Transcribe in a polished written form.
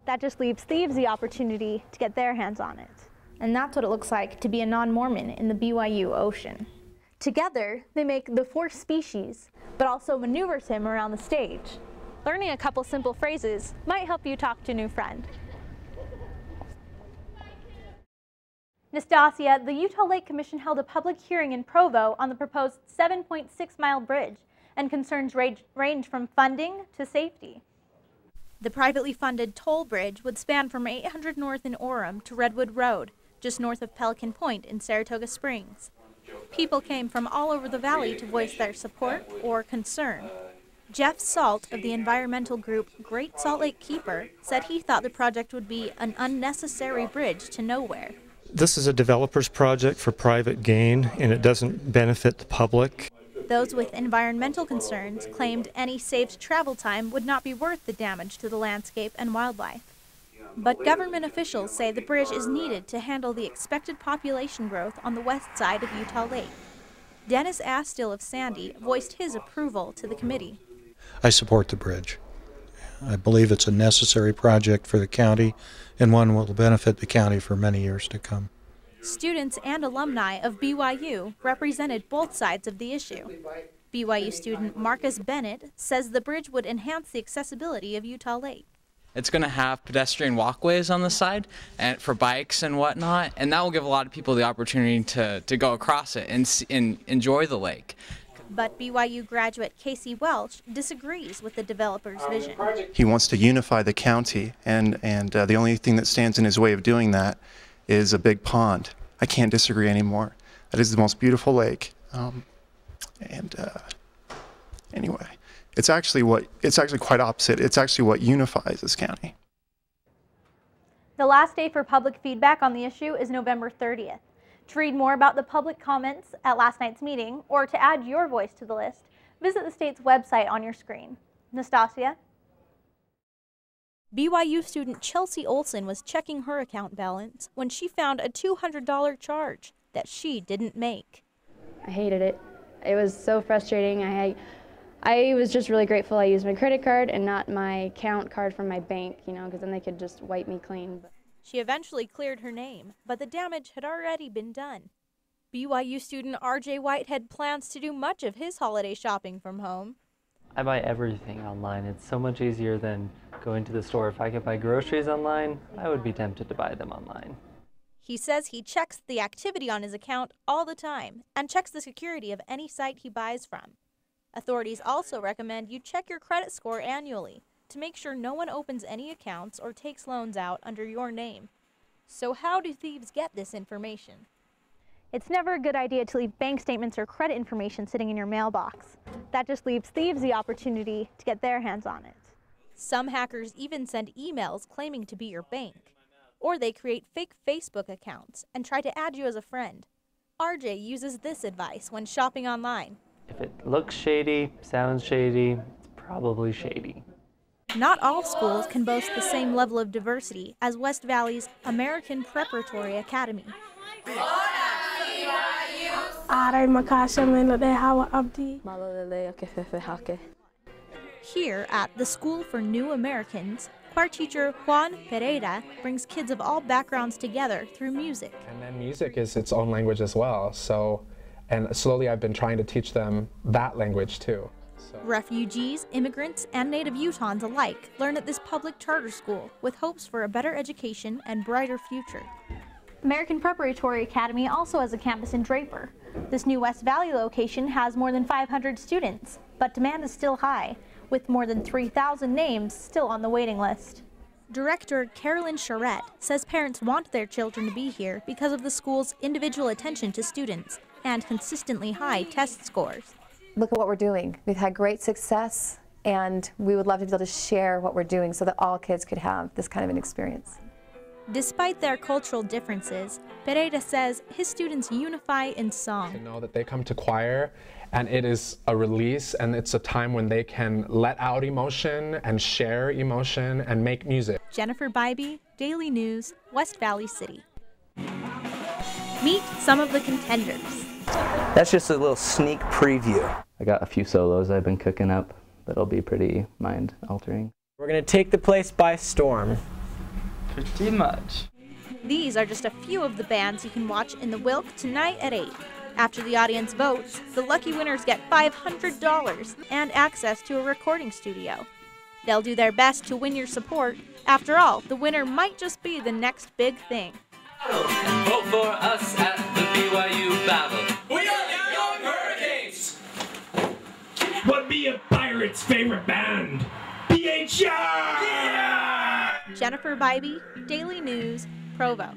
That just leaves thieves the opportunity to get their hands on it. And that's what it looks like to be a non-Mormon in the BYU ocean. Together, they make the fourth species, but also maneuvers him around the stage. Learning a couple simple phrases might help you talk to a new friend. Nastasia, the Utah Lake Commission held a public hearing in Provo on the proposed 7.6-mile bridge, and concerns range from funding to safety. The privately funded toll bridge would span from 800 North in Orem to Redwood Road, just north of Pelican Point in Saratoga Springs. People came from all over the valley to voice their support or concern. Jeff Salt of the environmental group Great Salt Lake Keeper said he thought the project would be an unnecessary bridge to nowhere. This is a developer's project for private gain, and it doesn't benefit the public. Those with environmental concerns claimed any saved travel time would not be worth the damage to the landscape and wildlife. But government officials say the bridge is needed to handle the expected population growth on the west side of Utah Lake. Dennis Astill of Sandy voiced his approval to the committee. I support the bridge. I believe it's a necessary project for the county and one that will benefit the county for many years to come. Students and alumni of BYU represented both sides of the issue. BYU student Marcus Bennett says the bridge would enhance the accessibility of Utah Lake. It's going to have pedestrian walkways on the side and for bikes and whatnot, and that will give a lot of people the opportunity to go across it and enjoy the lake. But BYU graduate Casey Welch disagrees with the developer's vision. He wants to unify the county, and the only thing that stands in his way of doing that is a big pond. I can't disagree anymore. That is the most beautiful lake. Anyway, it's actually quite opposite. It's actually what unifies this county. The last day for public feedback on the issue is November 30th. To read more about the public comments at last night's meeting, or to add your voice to the list, visit the state's website on your screen. Nastasia? BYU student Chelsea Olson was checking her account balance when she found a $200 charge that she didn't make. I hated it. It was so frustrating. I was just really grateful I used my credit card and not my account card from my bank, because then they could just wipe me clean. She eventually cleared her name, but the damage had already been done. BYU student RJ Whitehead plans to do much of his holiday shopping from home. I buy everything online. It's so much easier than going to the store. If I could buy groceries online, I would be tempted to buy them online. He says he checks the activity on his account all the time and checks the security of any site he buys from. Authorities also recommend you check your credit score annually to make sure no one opens any accounts or takes loans out under your name. So how do thieves get this information? It's never a good idea to leave bank statements or credit information sitting in your mailbox. That just leaves thieves the opportunity to get their hands on it. Some hackers even send emails claiming to be your bank. Or they create fake Facebook accounts and try to add you as a friend. RJ uses this advice when shopping online. If it looks shady, sounds shady, it's probably shady. Not all schools can boast the same level of diversity as West Valley's American Preparatory Academy. Here at the School for New Americans, choir teacher Juan Pereira brings kids of all backgrounds together through music. And then music is its own language as well, and slowly I've been trying to teach them that language too. Refugees, immigrants, and native Utahns alike learn at this public charter school with hopes for a better education and brighter future. American Preparatory Academy also has a campus in Draper. This new West Valley location has more than 500 students, but demand is still high, with more than 3,000 names still on the waiting list. Director Carolyn Charette says parents want their children to be here because of the school's individual attention to students and consistently high test scores. Look at what we're doing. We've had great success, and we would love to be able to share what we're doing so that all kids could have this kind of an experience. Despite their cultural differences, Pereira says his students unify in song. To know that they come to choir, and it is a release, and it's a time when they can let out emotion and share emotion and make music. Jennifer Bybee, Daily News, West Valley City. Meet some of the contenders. That's just a little sneak preview. I got a few solos I've been cooking up that'll be pretty mind-altering. We're going to take the place by storm. Pretty much. These are just a few of the bands you can watch in the Wilk tonight at 8. After the audience votes, the lucky winners get $500 and access to a recording studio. They'll do their best to win your support. After all, the winner might just be the next big thing. And vote for us at the BYU Battle. We are the Young Hurricanes! What be a pirate's favorite band? BHR! Jennifer Bybee, Daily News, Provo.